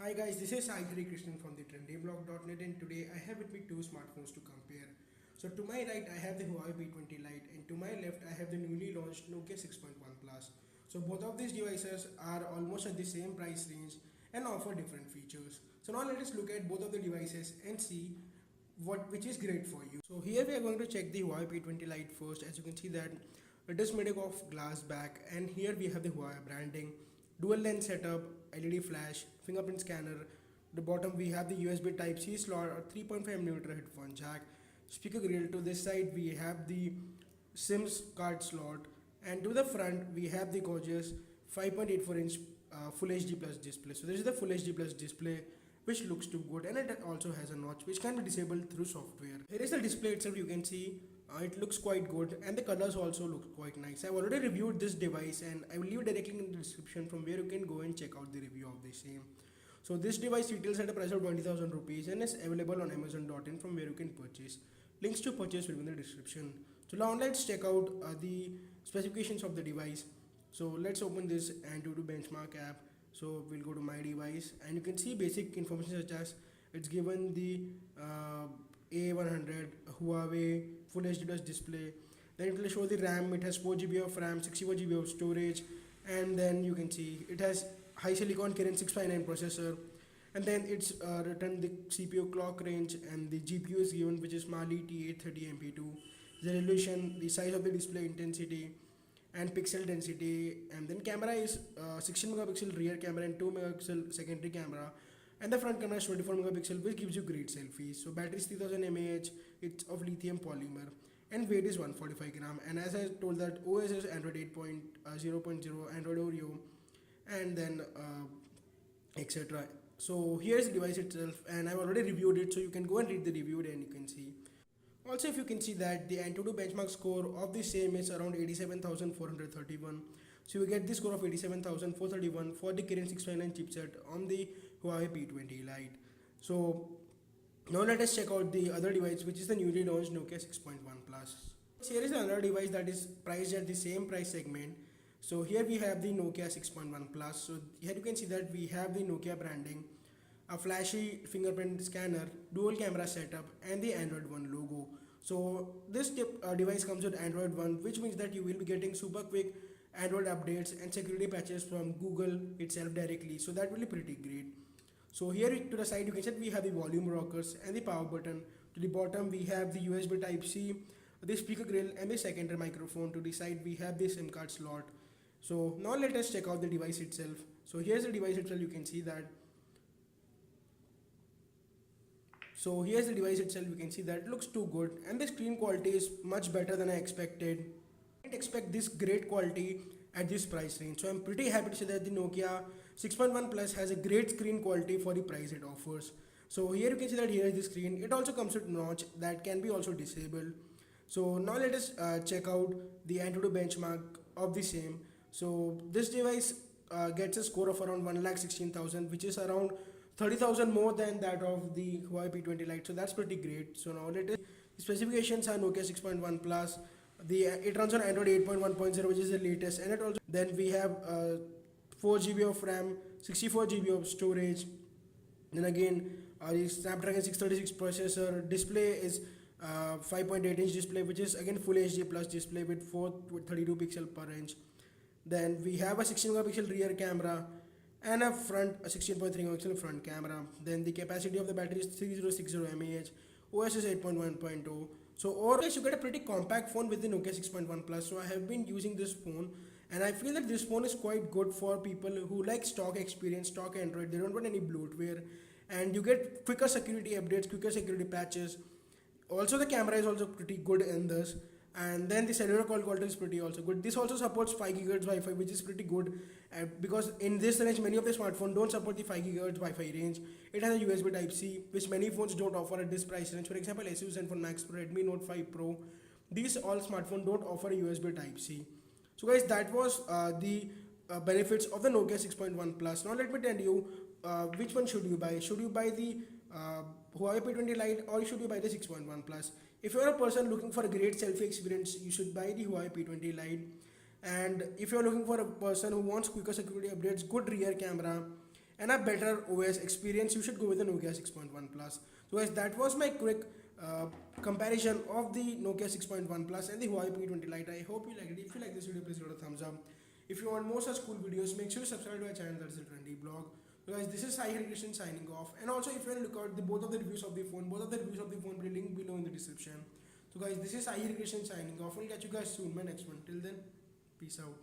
Hi guys, this is Sai Krishnan from the trendyblog.net and today I have with me two smartphones to compare. So to my right I have the Huawei P20 Lite and to my left I have the newly launched Nokia 6.1 Plus. So both of these devices are almost at the same price range and offer different features. So now let us look at both of the devices and see which is great for you. So here we are going to check the Huawei P20 Lite first. As you can see that it is made of glass back and here we have the Huawei branding, dual lens setup, LED flash, fingerprint scanner. The bottom we have the USB Type C slot or 3.5mm headphone jack, speaker grill. To this side we have the SIMS card slot and to the front we have the gorgeous 5.84-inch Full HD Plus display. So this is the Full HD Plus display which looks too good and it also has a notch which can be disabled through software. Here is the display itself. You can see it looks quite good and the colors also look quite nice. I've already reviewed this device and I will leave directly in the description from where you can go and check out the review of the same. So this device retails at a price of 20,000 rupees and is available on Amazon.in from where you can purchase. Links to purchase will be in the description. So now let's check out the specifications of the device. So let's open this Antutu benchmark app. So we'll go to my device and you can see basic information such as it's given the A100 Huawei Full HD Plus display. Then it will show the RAM. It has 4 GB of RAM, 64 GB of storage, and then you can see it has HiSilicon Kirin 659 processor. And then it's written the CPU clock range and the GPU is given, which is Mali T830MP2. The resolution, the size of the display intensity, and pixel density, and then camera is 16 megapixel rear camera and 2 megapixel secondary camera, and the front camera is 24 megapixel which gives you great selfies. So battery is 3000 mAh, it's of lithium polymer, and weight is 145 gram. And as I told that OS is Android 8.0.0, Android Oreo, and then etc. So here's the device itself and I've already reviewed it, so you can go and read the review and you can see. Also, if you can see that the Antutu benchmark score of the same is around 87,431. So you get the score of 87,431 for the Kirin 659 chipset on the Huawei P20 Lite. So now let us check out the other device, which is the newly launched Nokia 6.1 Plus. Here is another device that is priced at the same price segment. So here we have the Nokia 6.1 Plus. So here you can see that we have the Nokia branding, a flashy fingerprint scanner, dual camera setup, and the Android One logo. So this device comes with Android One, which means that you will be getting super quick Android updates and security patches from Google itself directly. So that will be pretty great. So here to the side you can see we have the volume rockers and the power button. To the bottom we have the USB Type C, the speaker grill, and the secondary microphone. To the side we have the SIM card slot. So now let us check out the device itself. So here's the device itself. You can see that. So here's the device itself. You can see that it looks too good and the screen quality is much better than I expected. I didn't expect this great quality at this price range. So I'm pretty happy to say that the Nokia 6.1 Plus has a great screen quality for the price it offers. So here you can see that here is the screen. It also comes with notch that can be also disabled. So now let us check out the Antutu benchmark of the same. So this device gets a score of around 1,16,000, which is around 30,000 more than that of the Huawei P20 Lite. So that's pretty great. So now let us, the specifications are Nokia 6.1 Plus. It runs on Android 8.1.0, which is the latest, and it also then we have 4 GB of RAM, 64 GB of storage. Then again, the Snapdragon 636 processor. Display is 5.8-inch display, which is again Full HD Plus display with 432 pixel per inch. Then we have a 16 megapixel rear camera and a 16.3 megapixel front camera. Then the capacity of the battery is 3060 mAh. OS is 8.1.0. So overall you get a pretty compact phone with the Nokia 6.1 Plus. So I have been using this phone and I feel that this phone is quite good for people who like stock experience, stock Android. They don't want any bloatware, and you get quicker security updates, quicker security patches. Also the camera is also pretty good in this, and then the cellular call quality is pretty also good. This also supports 5 GHz Wi-Fi, which is pretty good because in this range many of the smartphones don't support the 5 GHz Wi-Fi range. It has a USB Type C, which many phones don't offer at this price range. For example, Asus Zenfone Max Pro, Redmi Note 5 Pro, these all smartphones don't offer a USB Type C. So guys, that was the benefits of the Nokia 6.1 Plus. Now let me tell you which one should you buy. Should you buy the Huawei P20 Lite or should you buy the 6.1 Plus? If you are a person looking for a great selfie experience, you should buy the Huawei P20 Lite. And if you are looking for a person who wants quicker security updates, good rear camera, and a better OS experience, you should go with the Nokia 6.1 Plus. So guys, that was my quick comparison of the Nokia 6.1 Plus and the Huawei P20 Lite. I hope you liked it. If you like this video, please give it a thumbs up. If you want more such cool videos, make sure you subscribe to our channel, that's the Trendy Blog. So guys, this is Sai Harikrishnan signing off. And also, if you want to look out both of the reviews of the phone, both of the reviews of the phone will be linked below in the description. So guys, this is Sai Harikrishnan signing off. I'll catch you guys soon, my next one. Till then, peace out.